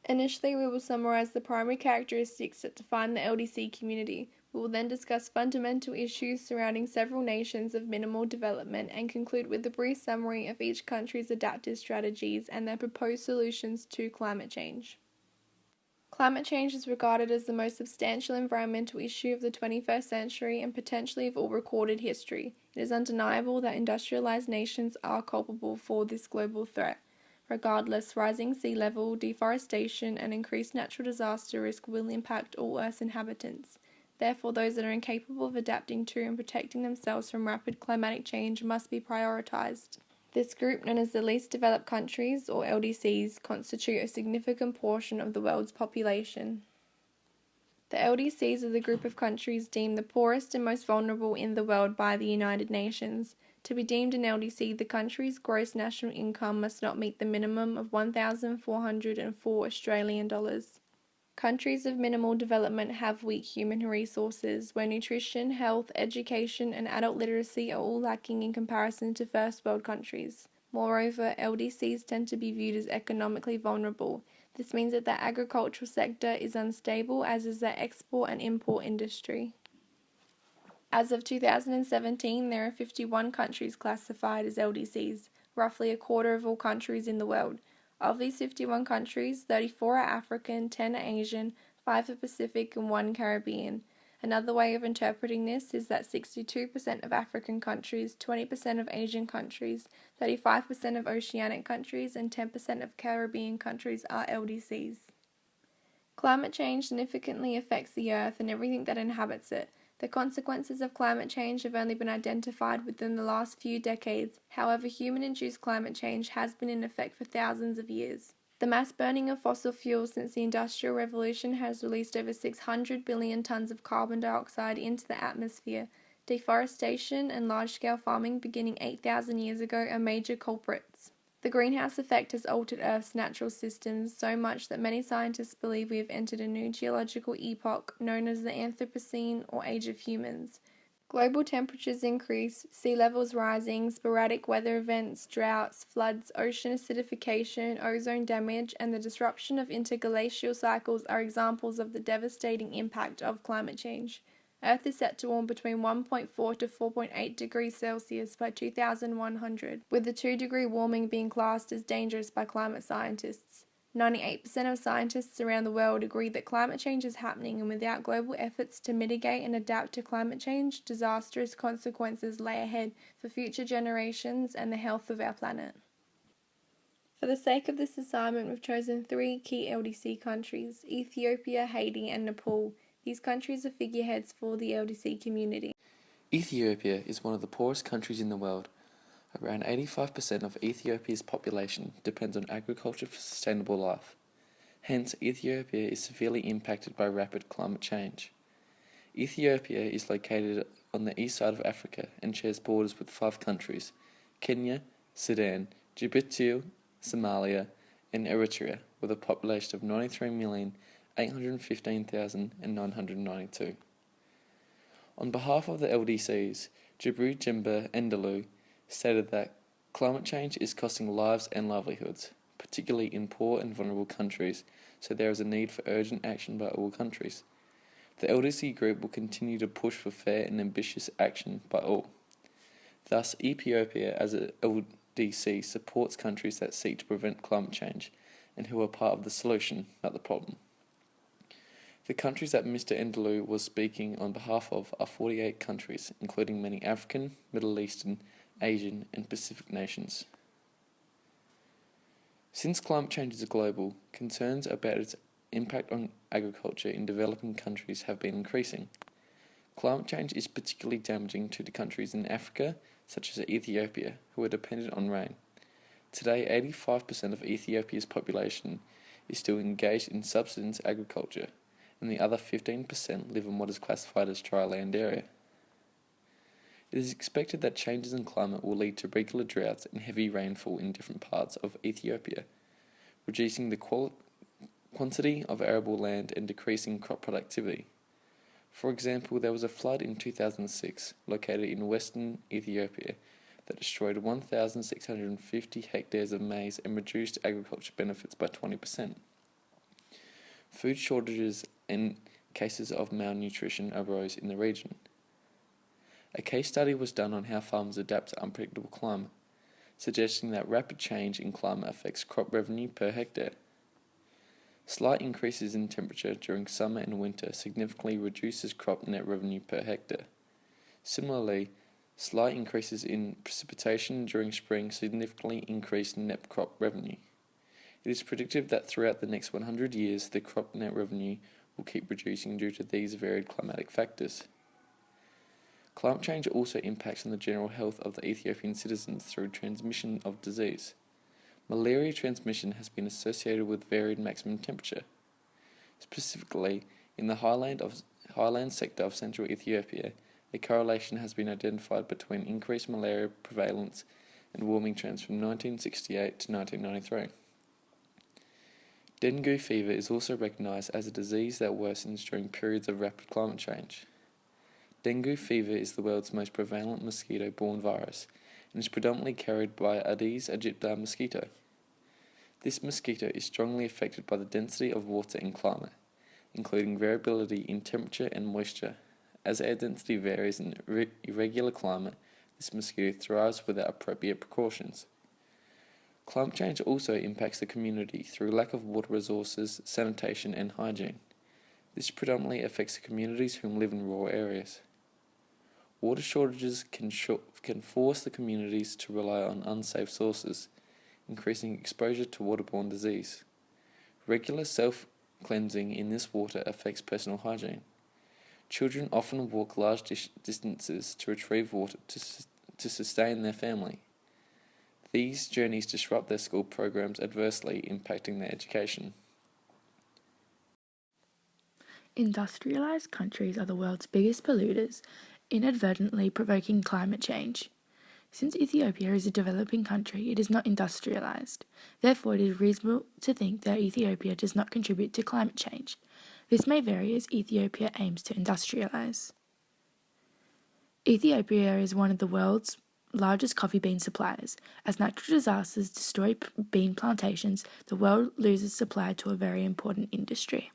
Initially, we will summarize the primary characteristics that define the LDC community. We will then discuss fundamental issues surrounding several nations of minimal development and conclude with a brief summary of each country's adaptive strategies and their proposed solutions to climate change. Climate change is regarded as the most substantial environmental issue of the 21st century and potentially of all recorded history. It is undeniable that industrialized nations are culpable for this global threat. Regardless, rising sea level, deforestation, and increased natural disaster risk will impact all Earth's inhabitants. Therefore, those that are incapable of adapting to and protecting themselves from rapid climatic change must be prioritized. This group, known as the least developed countries, or LDCs, constitute a significant portion of the world's population. The LDCs are the group of countries deemed the poorest and most vulnerable in the world by the United Nations. To be deemed an LDC, the country's gross national income must not meet the minimum of 1,404 Australian dollars. Countries of minimal development have weak human resources, where nutrition, health, education, and adult literacy are all lacking in comparison to first world countries. Moreover, LDCs tend to be viewed as economically vulnerable. This means that the agricultural sector is unstable, as is their export and import industry. As of 2017, there are 51 countries classified as LDCs, roughly a quarter of all countries in the world. Of these 51 countries, 34 are African, 10 are Asian, 5 are Pacific, and 1 Caribbean. Another way of interpreting this is that 62% of African countries, 20% of Asian countries, 35% of Oceanic countries, and 10% of Caribbean countries are LDCs. Climate change significantly affects the Earth and everything that inhabits it. The consequences of climate change have only been identified within the last few decades. However, human-induced climate change has been in effect for thousands of years. The mass burning of fossil fuels since the Industrial Revolution has released over 600 billion tons of carbon dioxide into the atmosphere. Deforestation and large-scale farming beginning 8,000 years ago are major culprits. The greenhouse effect has altered Earth's natural systems so much that many scientists believe we have entered a new geological epoch known as the Anthropocene or Age of Humans. Global temperatures increase, sea levels rising, sporadic weather events, droughts, floods, ocean acidification, ozone damage, and the disruption of interglacial cycles are examples of the devastating impact of climate change. Earth is set to warm between 1.4 to 4.8 degrees Celsius by 2100, with the 2-degree warming being classed as dangerous by climate scientists. 98% of scientists around the world agree that climate change is happening, and without global efforts to mitigate and adapt to climate change, disastrous consequences lay ahead for future generations and the health of our planet. For the sake of this assignment, we've chosen 3 key LDC countries: Ethiopia, Haiti, and Nepal. These countries are figureheads for the LDC community. Ethiopia is one of the poorest countries in the world. Around 85% of Ethiopia's population depends on agriculture for sustainable life. Hence, Ethiopia is severely impacted by rapid climate change. Ethiopia is located on the east side of Africa and shares borders with 5 countries: Kenya, Sudan, Djibouti, Somalia, and Eritrea, with a population of 93,815,992. On behalf of the LDCs, Jibru Jimba Endalu stated that climate change is costing lives and livelihoods, particularly in poor and vulnerable countries, so there is a need for urgent action by all countries. The LDC group will continue to push for fair and ambitious action by all. Thus, Ethiopia as a LDC supports countries that seek to prevent climate change and who are part of the solution, not the problem. The countries that Mr. Endalu was speaking on behalf of are 48 countries, including many African, Middle Eastern, Asian, and Pacific nations. Since climate change is global, concerns about its impact on agriculture in developing countries have been increasing. Climate change is particularly damaging to the countries in Africa, such as Ethiopia, who are dependent on rain. Today, 85% of Ethiopia's population is still engaged in subsistence agriculture, and the other 15% live in what is classified as dry land area. It is expected that changes in climate will lead to regular droughts and heavy rainfall in different parts of Ethiopia, reducing the quantity of arable land and decreasing crop productivity. For example, there was a flood in 2006 located in western Ethiopia that destroyed 1,650 hectares of maize and reduced agriculture benefits by 20%. Food shortages and cases of malnutrition arose in the region. A case study was done on how farmers adapt to unpredictable climate, suggesting that rapid change in climate affects crop revenue per hectare. Slight increases in temperature during summer and winter significantly reduces crop net revenue per hectare. Similarly, slight increases in precipitation during spring significantly increase net crop revenue. It is predicted that throughout the next 100 years, the crop net revenue will keep reducing due to these varied climatic factors. Climate change also impacts on the general health of the Ethiopian citizens through transmission of disease. Malaria transmission has been associated with varied maximum temperature. Specifically, in the highland sector of central Ethiopia, a correlation has been identified between increased malaria prevalence and warming trends from 1968 to 1993. Dengue fever is also recognised as a disease that worsens during periods of rapid climate change. Dengue fever is the world's most prevalent mosquito-borne virus and is predominantly carried by Aedes aegypti mosquito. This mosquito is strongly affected by the density of water and climate, including variability in temperature and moisture. As air density varies in irregular climate, this mosquito thrives without appropriate precautions. Climate change also impacts the community through lack of water resources, sanitation and hygiene. This predominantly affects the communities who live in rural areas. Water shortages can force the communities to rely on unsafe sources, increasing exposure to waterborne disease. Regular self-cleansing in this water affects personal hygiene. Children often walk large distances to retrieve water to sustain their family. These journeys disrupt their school programs, adversely impacting their education. Industrialized countries are the world's biggest polluters, inadvertently provoking climate change. Since Ethiopia is a developing country, it is not industrialized. Therefore, it is reasonable to think that Ethiopia does not contribute to climate change. This may vary as Ethiopia aims to industrialize. Ethiopia is one of the world's largest coffee bean suppliers. As natural disasters destroy bean plantations, the world loses supply to a very important industry.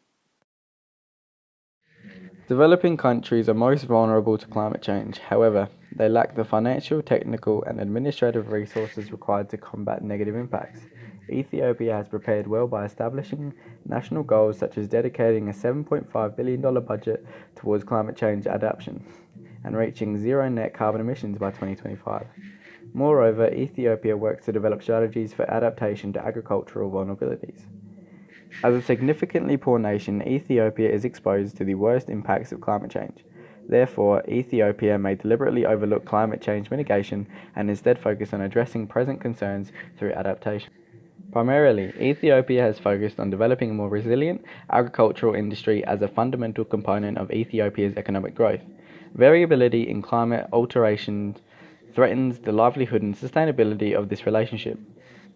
Developing countries are most vulnerable to climate change. However, they lack the financial, technical, and administrative resources required to combat negative impacts. Ethiopia has prepared well by establishing national goals such as dedicating a $7.5 billion budget towards climate change adaptation and reaching zero net carbon emissions by 2025. Moreover, Ethiopia works to develop strategies for adaptation to agricultural vulnerabilities. As a significantly poor nation, Ethiopia is exposed to the worst impacts of climate change. Therefore, Ethiopia may deliberately overlook climate change mitigation and instead focus on addressing present concerns through adaptation. Primarily, Ethiopia has focused on developing a more resilient agricultural industry as a fundamental component of Ethiopia's economic growth. Variability in climate alterations threatens the livelihood and sustainability of this relationship.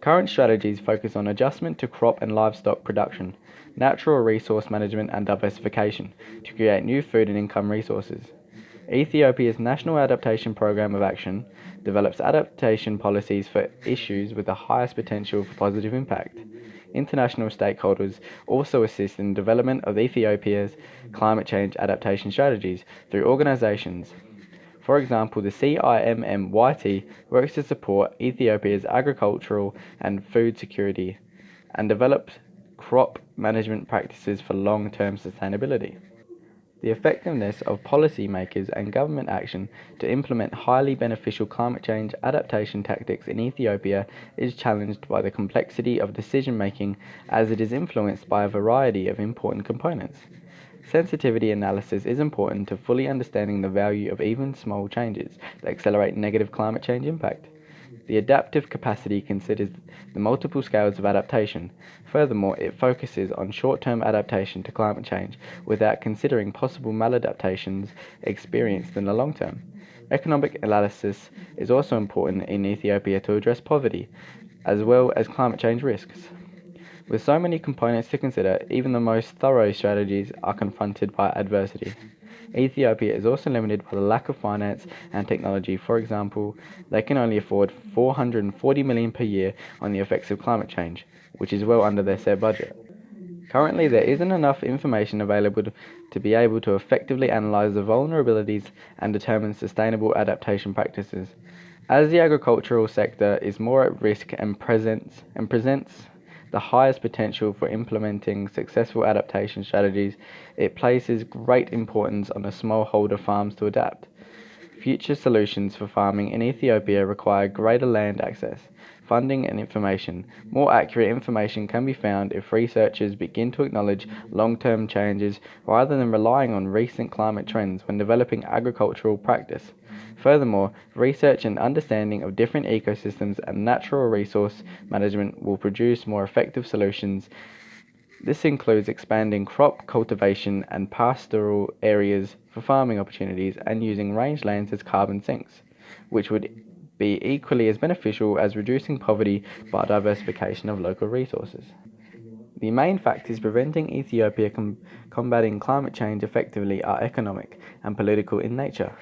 Current strategies focus on adjustment to crop and livestock production, natural resource management and diversification to create new food and income resources. Ethiopia's National Adaptation Programme of Action develops adaptation policies for issues with the highest potential for positive impact. International stakeholders also assist in the development of Ethiopia's climate change adaptation strategies through organizations. For example, the CIMMYT works to support Ethiopia's agricultural and food security and develops crop management practices for long-term sustainability. The effectiveness of policymakers and government action to implement highly beneficial climate change adaptation tactics in Ethiopia is challenged by the complexity of decision-making as it is influenced by a variety of important components. Sensitivity analysis is important to fully understanding the value of even small changes that accelerate negative climate change impact. The adaptive capacity considers the multiple scales of adaptation. Furthermore, it focuses on short-term adaptation to climate change without considering possible maladaptations experienced in the long term. Economic analysis is also important in Ethiopia to address poverty, as well as climate change risks. With so many components to consider, even the most thorough strategies are confronted by adversity. Ethiopia is also limited by the lack of finance and technology. For example, they can only afford $440 million per year on the effects of climate change, which is well under their set budget. Currently, there isn't enough information available to be able to effectively analyse the vulnerabilities and determine sustainable adaptation practices. As the agricultural sector is more at risk and presents the highest potential for implementing successful adaptation strategies, it places great importance on the smallholder farms to adapt. Future solutions for farming in Ethiopia require greater land access, funding, and information. More accurate information can be found if researchers begin to acknowledge long-term changes rather than relying on recent climate trends when developing agricultural practice. Furthermore, research and understanding of different ecosystems and natural resource management will produce more effective solutions. This includes expanding crop cultivation and pastoral areas for farming opportunities and using rangelands as carbon sinks, which would be equally as beneficial as reducing poverty by diversification of local resources. The main factors preventing Ethiopia combating climate change effectively are economic and political in nature.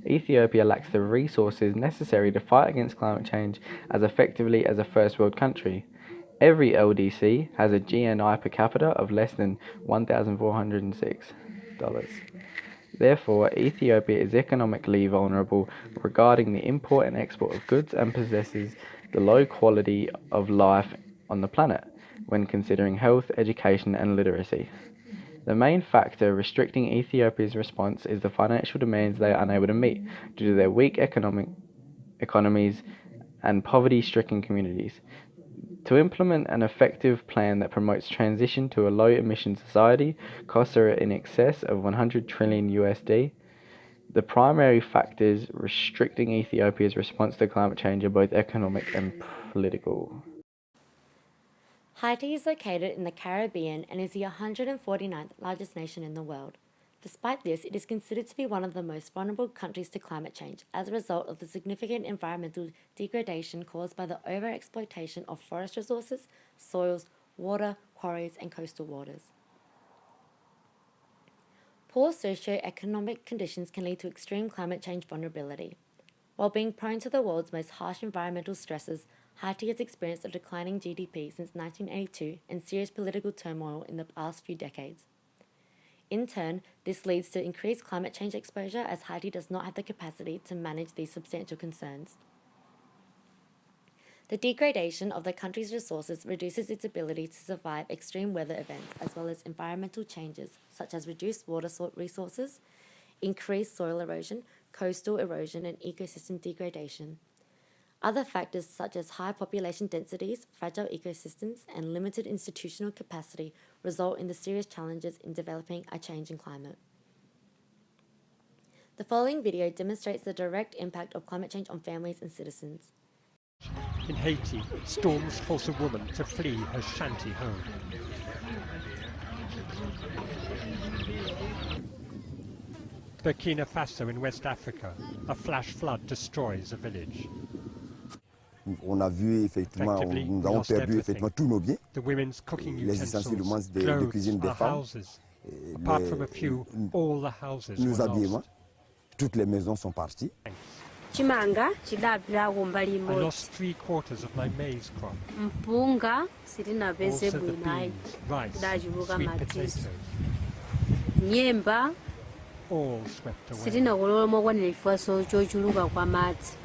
Ethiopia lacks the resources necessary to fight against climate change as effectively as a first world country. Every LDC has a GNI per capita of less than $1,406. Therefore, Ethiopia is economically vulnerable regarding the import and export of goods and possesses the low quality of life on the planet when considering health, education, and literacy. The main factor restricting Ethiopia's response is the financial demands they are unable to meet due to their weak economies and poverty-stricken communities. To implement an effective plan that promotes transition to a low-emission society, costs are in excess of 100 trillion USD. The primary factors restricting Ethiopia's response to climate change are both economic and political. Haiti is located in the Caribbean and is the 149th largest nation in the world. Despite this, it is considered to be one of the most vulnerable countries to climate change as a result of the significant environmental degradation caused by the overexploitation of forest resources, soils, water, quarries, and coastal waters. Poor socio-economic conditions can lead to extreme climate change vulnerability. While being prone to the world's most harsh environmental stresses, Haiti has experienced a declining GDP since 1982 and serious political turmoil in the past few decades. In turn, this leads to increased climate change exposure as Haiti does not have the capacity to manage these substantial concerns. The degradation of the country's resources reduces its ability to survive extreme weather events as well as environmental changes such as reduced water resources, increased soil erosion, coastal erosion, and ecosystem degradation. Other factors such as high population densities, fragile ecosystems, and limited institutional capacity result in the serious challenges in developing a changing climate. The following video demonstrates the direct impact of climate change on families and citizens. In Haiti, storms force a woman to flee her shanty home. Burkina Faso in West Africa, a flash flood destroys a village. On a vu effectivement, nous avons perdu effectivement tous nos biens, The women's cooking les ustensiles utensils, de cuisine des our femmes, houses. Apart from a few, all the houses nos were habillements, lost. toutes les maisons sont parties. chimanga chidapitawo mbali I imodzi lost 3/4 of my maize crop. mpunga sitinapeze Also the bwinayi beans, rice, tidachuluka sweet madziso potatoes, nyemba all swept away. sitinakolola mokwanira chifukwa chochuluka kwa madzi.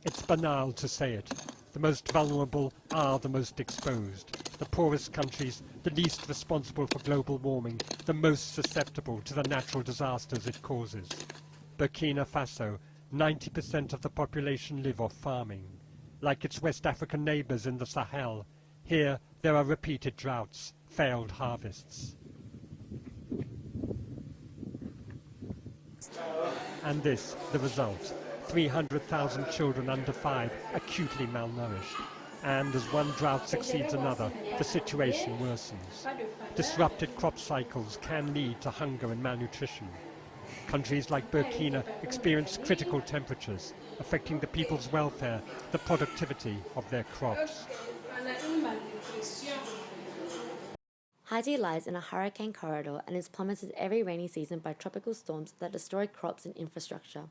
It's banal to say it. The most vulnerable are the most exposed. The poorest countries, the least responsible for global warming, the most susceptible to the natural disasters it causes. Burkina Faso, 90% of the population live off farming. Like its West African neighbors in the Sahel, here there are repeated droughts, failed harvests. And this, the result. 300,000 children under 5 acutely malnourished. And as one drought succeeds another, the situation worsens. Disrupted crop cycles can lead to hunger and malnutrition. Countries like Burkina experience critical temperatures, affecting the people's welfare, the productivity of their crops. Haiti lies in a hurricane corridor and is plummeted every rainy season by tropical storms that destroy crops and infrastructure.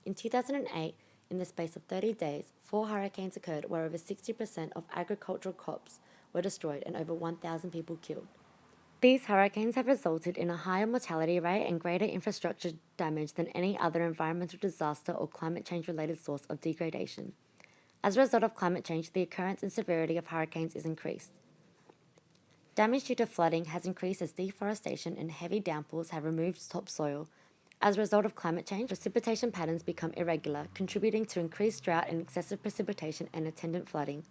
In 2008, in the space of 30 days, 4 hurricanes occurred where over 60% of agricultural crops were destroyed and over 1,000 people killed. These hurricanes have resulted in a higher mortality rate and greater infrastructure damage than any other environmental disaster or climate change-related source of degradation. As a result of climate change, the occurrence and severity of hurricanes is increased. Damage due to flooding has increased as deforestation and heavy downpours have removed topsoil. As a result of climate change, precipitation patterns become irregular, contributing to increased drought and excessive precipitation and attendant flooding.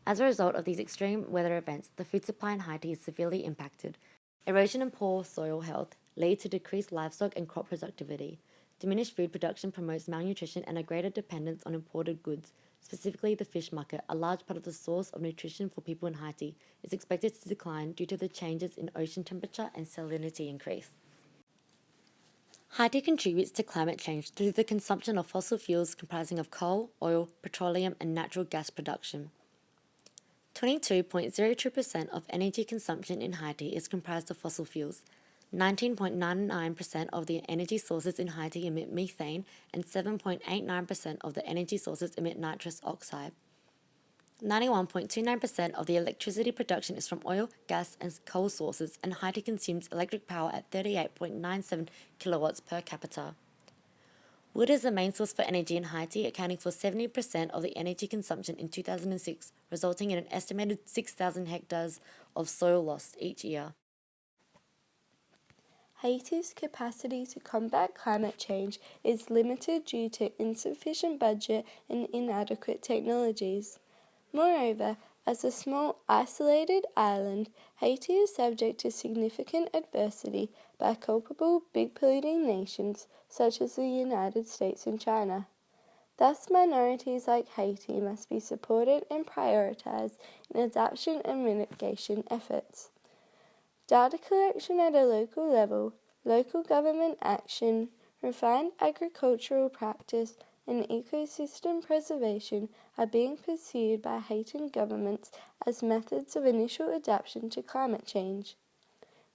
As a result of these extreme weather events, the food supply in Haiti is severely impacted. Erosion and poor soil health lead to decreased livestock and crop productivity. Diminished food production promotes malnutrition and a greater dependence on imported goods. Specifically, the fish market, a large part of the source of nutrition for people in Haiti, is expected to decline due to the changes in ocean temperature and salinity increase. Haiti contributes to climate change through the consumption of fossil fuels comprising of coal, oil, petroleum, and natural gas production. 22.02% of energy consumption in Haiti is comprised of fossil fuels. 19.99% of the energy sources in Haiti emit methane, and 7.89% of the energy sources emit nitrous oxide. 91.29% of the electricity production is from oil, gas, and coal sources, and Haiti consumes electric power at 38.97 kilowatts per capita. Wood is the main source for energy in Haiti, accounting for 70% of the energy consumption in 2006, resulting in an estimated 6,000 hectares of soil lost each year. Haiti's capacity to combat climate change is limited due to insufficient budget and inadequate technologies. Moreover, as a small, isolated island, Haiti is subject to significant adversity by culpable, big polluting nations such as the United States and China. Thus, minorities like Haiti must be supported and prioritized in adaptation and mitigation efforts. Data collection at a local level, local government action, refined agricultural practice, and ecosystem preservation are being pursued by Haitian governments as methods of initial adaptation to climate change.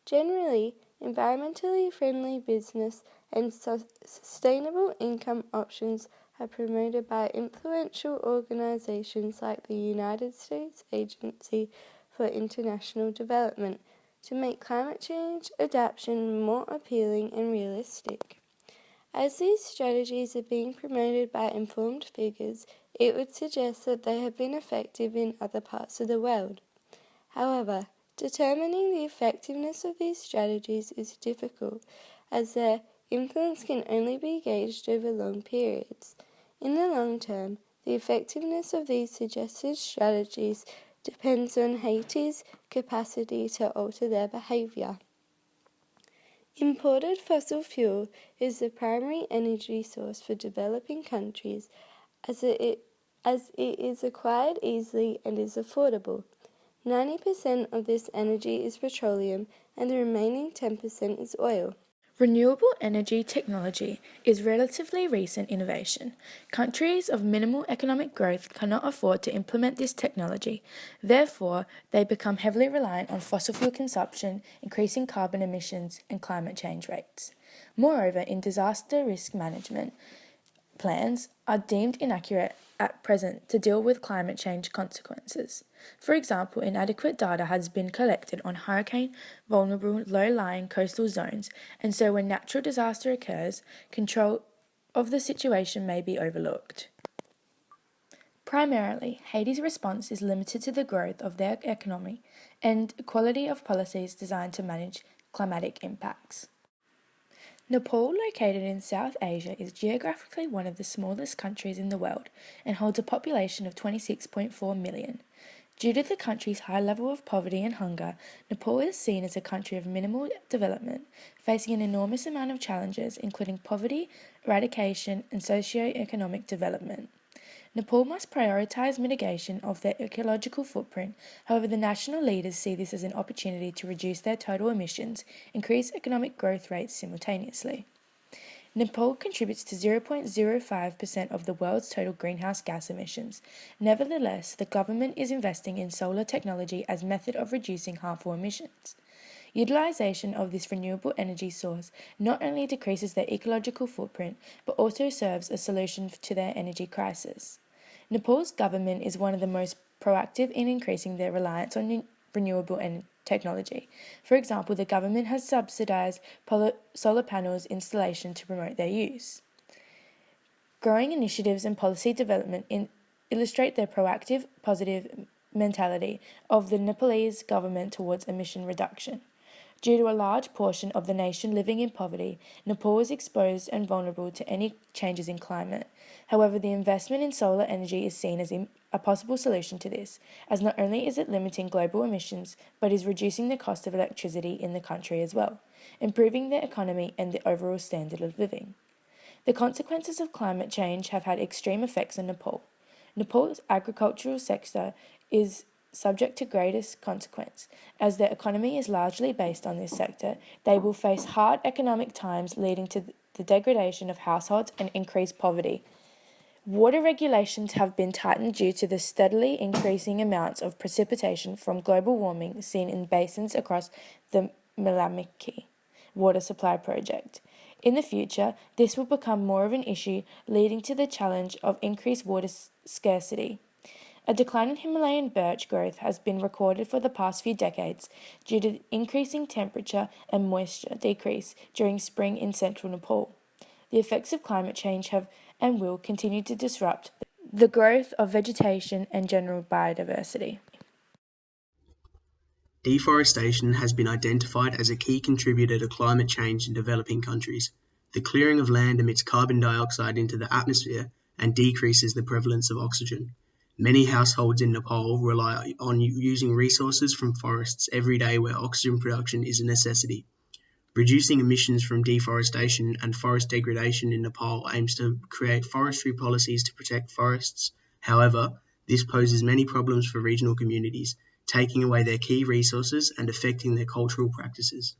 Generally, environmentally friendly business and sustainable income options are promoted by influential organizations like the United States Agency for International Development to make climate change adaptation more appealing and realistic. As these strategies are being promoted by informed figures, it would suggest that they have been effective in other parts of the world. However, determining the effectiveness of these strategies is difficult, as their influence can only be gauged over long periods. In the long term, the effectiveness of these suggested strategies depends on Haiti's capacity to alter their behavior. Imported fossil fuel is the primary energy source for developing countries as it is acquired easily and is affordable. 90% of this energy is petroleum and the remaining 10% is oil. Renewable energy technology is relatively recent innovation. Countries of minimal economic growth cannot afford to implement this technology. Therefore, they become heavily reliant on fossil fuel consumption, increasing carbon emissions and climate change rates. Moreover, in disaster risk management, plans are deemed inaccurate at present to deal with climate change consequences. For example, inadequate data has been collected on hurricane-vulnerable low-lying coastal zones, and so when natural disaster occurs, control of the situation may be overlooked. Primarily, Haiti's response is limited to the growth of their economy and quality of policies designed to manage climatic impacts. Nepal, located in South Asia, is geographically one of the smallest countries in the world and holds a population of 26.4 million. Due to the country's high level of poverty and hunger, Nepal is seen as a country of minimal development, facing an enormous amount of challenges, including poverty, eradication, and socio-economic development. Nepal must prioritise mitigation of their ecological footprint. However, the national leaders see this as an opportunity to reduce their total emissions, increase economic growth rates simultaneously. Nepal contributes to 0.05% of the world's total greenhouse gas emissions. Nevertheless, the government is investing in solar technology as a method of reducing harmful emissions. Utilization of this renewable energy source not only decreases their ecological footprint, but also serves a solution to their energy crisis. Nepal's government is one of the most proactive in increasing their reliance on renewable technology. For example, the government has subsidized solar panels installation to promote their use. Growing initiatives and policy development illustrate their proactive, positive mentality of the Nepalese government towards emission reduction. Due to a large portion of the nation living in poverty, Nepal is exposed and vulnerable to any changes in climate. However, the investment in solar energy is seen as a possible solution to this, as not only is it limiting global emissions, but is reducing the cost of electricity in the country as well, improving the economy and the overall standard of living. The consequences of climate change have had extreme effects on Nepal. Nepal's agricultural sector is subject to greatest consequence. As their economy is largely based on this sector, they will face hard economic times leading to the degradation of households and increased poverty. Water regulations have been tightened due to the steadily increasing amounts of precipitation from global warming seen in basins across the Milamiki water supply project. In the future, this will become more of an issue, leading to the challenge of increased water scarcity. A decline in Himalayan birch growth has been recorded for the past few decades due to increasing temperature and moisture decrease during spring in central Nepal. The effects of climate change have and will continue to disrupt the growth of vegetation and general biodiversity. Deforestation has been identified as a key contributor to climate change in developing countries. The clearing of land emits carbon dioxide into the atmosphere and decreases the prevalence of oxygen. Many households in Nepal rely on using resources from forests every day where oxygen production is a necessity. Reducing emissions from deforestation and forest degradation in Nepal aims to create forestry policies to protect forests. However, this poses many problems for regional communities, taking away their key resources and affecting their cultural practices.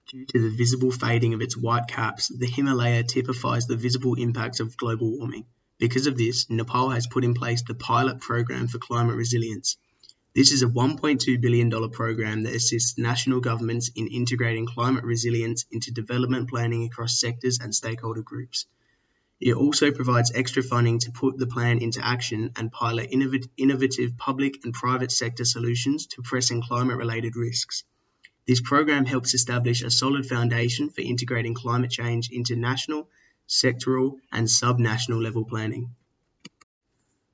Due to the visible fading of its white caps, the Himalaya typifies the visible impacts of global warming. Because of this, Nepal has put in place the Pilot Program for Climate Resilience. This is a $1.2 billion program that assists national governments in integrating climate resilience into development planning across sectors and stakeholder groups. It also provides extra funding to put the plan into action and pilot innovative public and private sector solutions to pressing climate-related risks. This program helps establish a solid foundation for integrating climate change into national, sectoral, and sub-national level planning.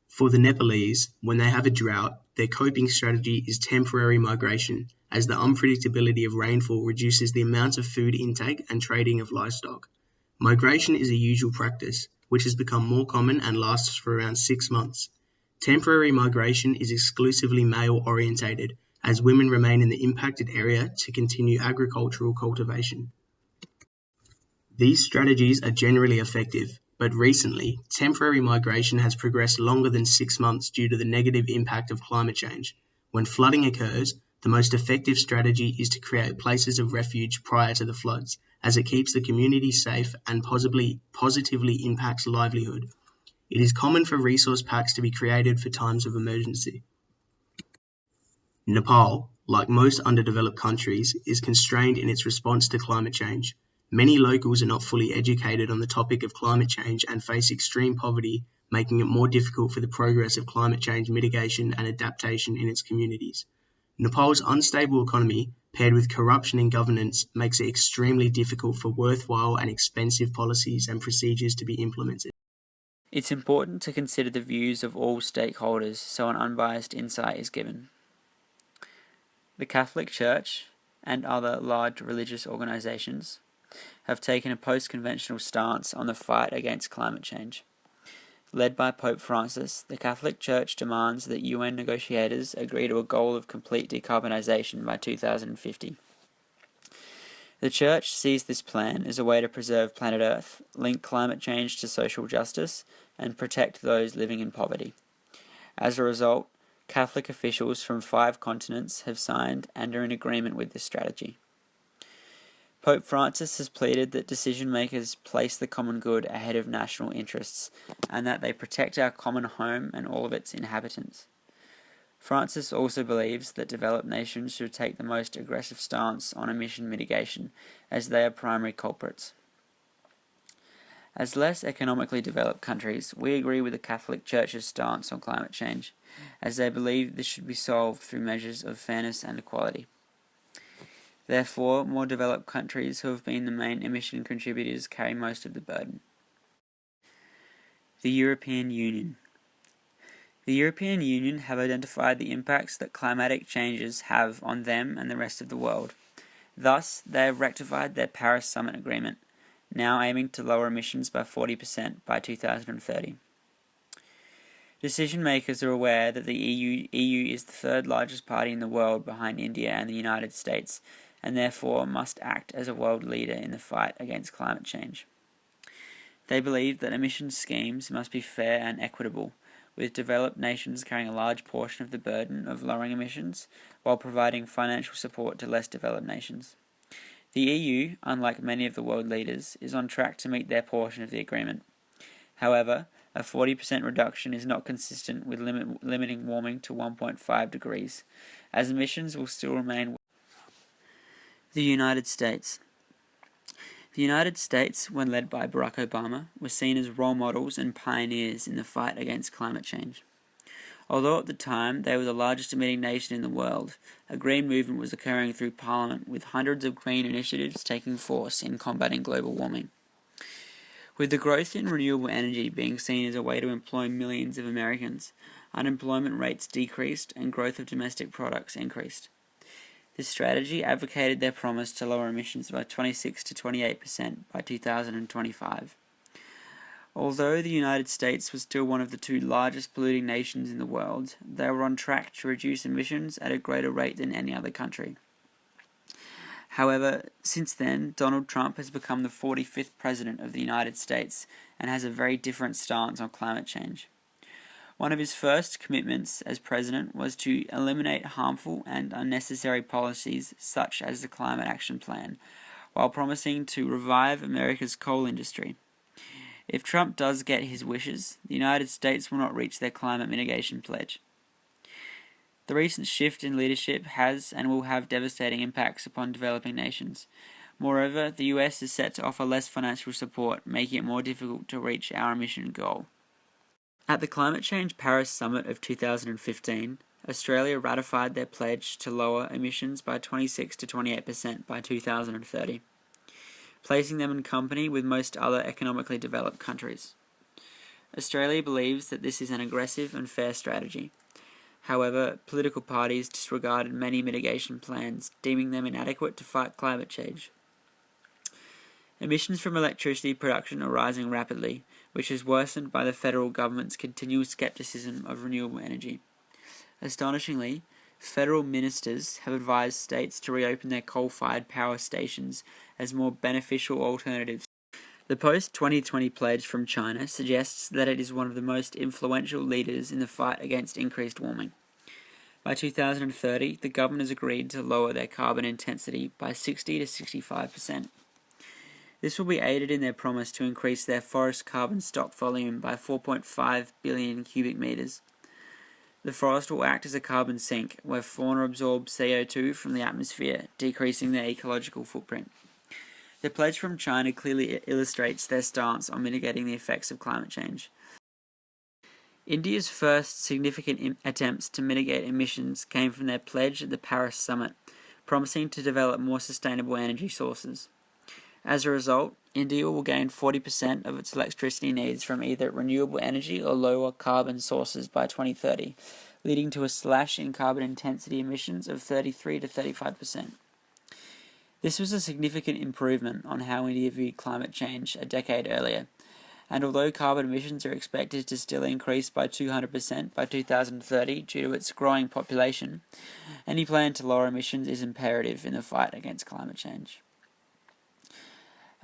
For the Nepalese, when they have a drought, their coping strategy is temporary migration, as the unpredictability of rainfall reduces the amount of food intake and trading of livestock. Migration is a usual practice, which has become more common and lasts for around 6 months. Temporary migration is exclusively male-orientated, as women remain in the impacted area to continue agricultural cultivation. These strategies are generally effective, but recently, temporary migration has progressed longer than 6 months due to the negative impact of climate change. When flooding occurs, the most effective strategy is to create places of refuge prior to the floods, as it keeps the community safe and positively impacts livelihood. It is common for resource packs to be created for times of emergency. Nepal, like most underdeveloped countries, is constrained in its response to climate change. Many locals are not fully educated on the topic of climate change and face extreme poverty, making it more difficult for the progress of climate change mitigation and adaptation in its communities. Nepal's unstable economy, paired with corruption in governance, makes it extremely difficult for worthwhile and expensive policies and procedures to be implemented. It's important to consider the views of all stakeholders so an unbiased insight is given. The Catholic Church and other large religious organisations have taken a post-conventional stance on the fight against climate change. Led by Pope Francis, the Catholic Church demands that UN negotiators agree to a goal of complete decarbonisation by 2050. The Church sees this plan as a way to preserve planet Earth, link climate change to social justice, and protect those living in poverty. As a result, Catholic officials from 5 continents have signed and are in agreement with this strategy. Pope Francis has pleaded that decision-makers place the common good ahead of national interests and that they protect our common home and all of its inhabitants. Francis also believes that developed nations should take the most aggressive stance on emission mitigation, as they are primary culprits. As less economically developed countries, we agree with the Catholic Church's stance on climate change, as they believe this should be solved through measures of fairness and equality. Therefore, more developed countries who have been the main emission contributors carry most of the burden. The European Union. The European Union have identified the impacts that climatic changes have on them and the rest of the world. Thus, they have rectified their Paris Summit Agreement, now aiming to lower emissions by 40% by 2030. Decision makers are aware that the EU is the third largest party in the world behind India and the United States, and therefore must act as a world leader in the fight against climate change. They believe that emissions schemes must be fair and equitable, with developed nations carrying a large portion of the burden of lowering emissions, while providing financial support to less developed nations. The EU, unlike many of the world leaders, is on track to meet their portion of the agreement. However, a 40% reduction is not consistent with limiting warming to 1.5 degrees, as emissions will still remain. The United States. The United States, when led by Barack Obama, were seen as role models and pioneers in the fight against climate change. Although at the time they were the largest emitting nation in the world, a green movement was occurring through Parliament, with hundreds of green initiatives taking force in combating global warming. With the growth in renewable energy being seen as a way to employ millions of Americans, unemployment rates decreased and growth of domestic products increased. This strategy advocated their promise to lower emissions by 26 to 28% by 2025. Although the United States was still one of the two largest polluting nations in the world, they were on track to reduce emissions at a greater rate than any other country. However, since then, Donald Trump has become the 45th President of the United States and has a very different stance on climate change. One of his first commitments as president was to eliminate harmful and unnecessary policies such as the Climate Action Plan, while promising to revive America's coal industry. If Trump does get his wishes, the United States will not reach their climate mitigation pledge. The recent shift in leadership has and will have devastating impacts upon developing nations. Moreover, the US is set to offer less financial support, making it more difficult to reach our emission goal. At the Climate Change Paris Summit of 2015, Australia ratified their pledge to lower emissions by 26 to 28% by 2030, placing them in company with most other economically developed countries. Australia believes that this is an aggressive and fair strategy. However, political parties disregarded many mitigation plans, deeming them inadequate to fight climate change. Emissions from electricity production are rising rapidly, which is worsened by the federal government's continual skepticism of renewable energy. Astonishingly, federal ministers have advised states to reopen their coal-fired power stations as more beneficial alternatives. The post-2020 pledge from China suggests that it is one of the most influential leaders in the fight against increased warming. By 2030, the government has agreed to lower their carbon intensity by 60 to 65%. This will be aided in their promise to increase their forest carbon stock volume by 4.5 billion cubic meters. The forest will act as a carbon sink, where fauna absorbs CO2 from the atmosphere, decreasing their ecological footprint. The pledge from China clearly illustrates their stance on mitigating the effects of climate change. India's first significant attempts to mitigate emissions came from their pledge at the Paris Summit, promising to develop more sustainable energy sources. As a result, India will gain 40% of its electricity needs from either renewable energy or lower carbon sources by 2030, leading to a slash in carbon intensity emissions of 33 to 35%. This was a significant improvement on how India viewed climate change a decade earlier, and although carbon emissions are expected to still increase by 200% by 2030 due to its growing population, any plan to lower emissions is imperative in the fight against climate change.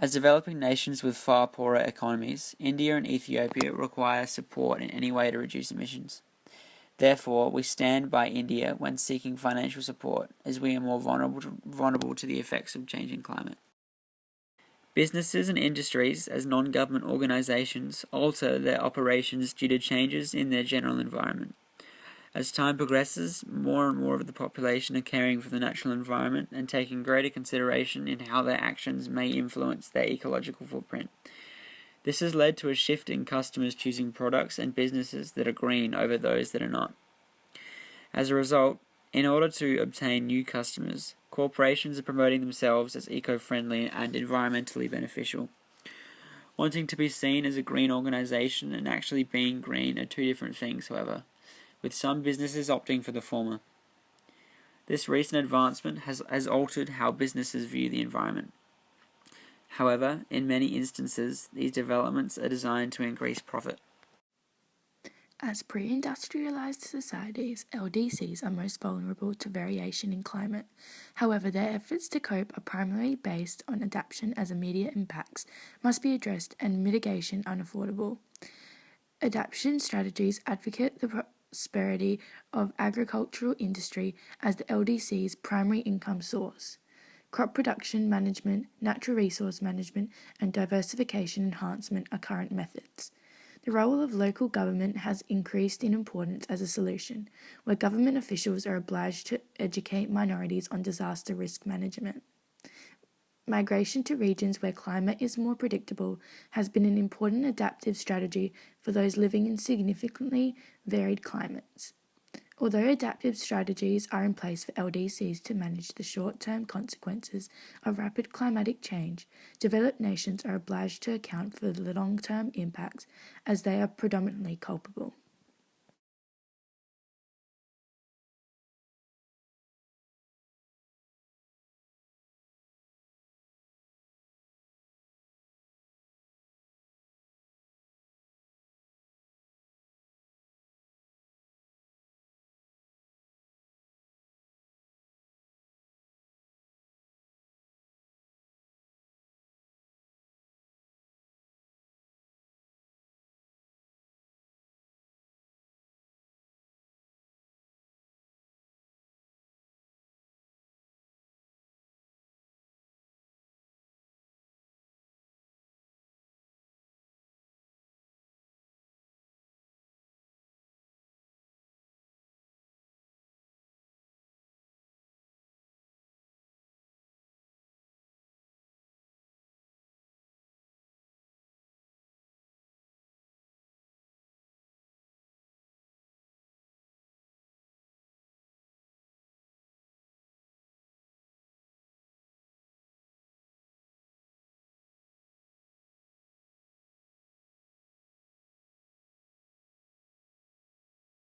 As developing nations with far poorer economies, India and Ethiopia require support in any way to reduce emissions. Therefore, we stand by India when seeking financial support, as we are more vulnerable to the effects of changing climate. Businesses and industries, as non-government organizations, alter their operations due to changes in their general environment. As time progresses, more and more of the population are caring for the natural environment and taking greater consideration in how their actions may influence their ecological footprint. This has led to a shift in customers choosing products and businesses that are green over those that are not. As a result, in order to obtain new customers, corporations are promoting themselves as eco-friendly and environmentally beneficial. Wanting to be seen as a green organization and actually being green are two different things, however, with some businesses opting for the former. This recent advancement has altered how businesses view the environment. However, in many instances, these developments are designed to increase profit. As pre-industrialized societies, LDCs are most vulnerable to variation in climate. However, their efforts to cope are primarily based on adaptation as immediate impacts must be addressed and mitigation unaffordable. Adaptation strategies advocate the prosperity of agricultural industry as the LDC's primary income source. Crop production management, natural resource management, and diversification enhancement are current methods. The role of local government has increased in importance as a solution, where government officials are obliged to educate minorities on disaster risk management. Migration to regions where climate is more predictable has been an important adaptive strategy for those living in significantly varied climates. Although adaptive strategies are in place for LDCs to manage the short-term consequences of rapid climatic change, developed nations are obliged to account for the long-term impacts as they are predominantly culpable.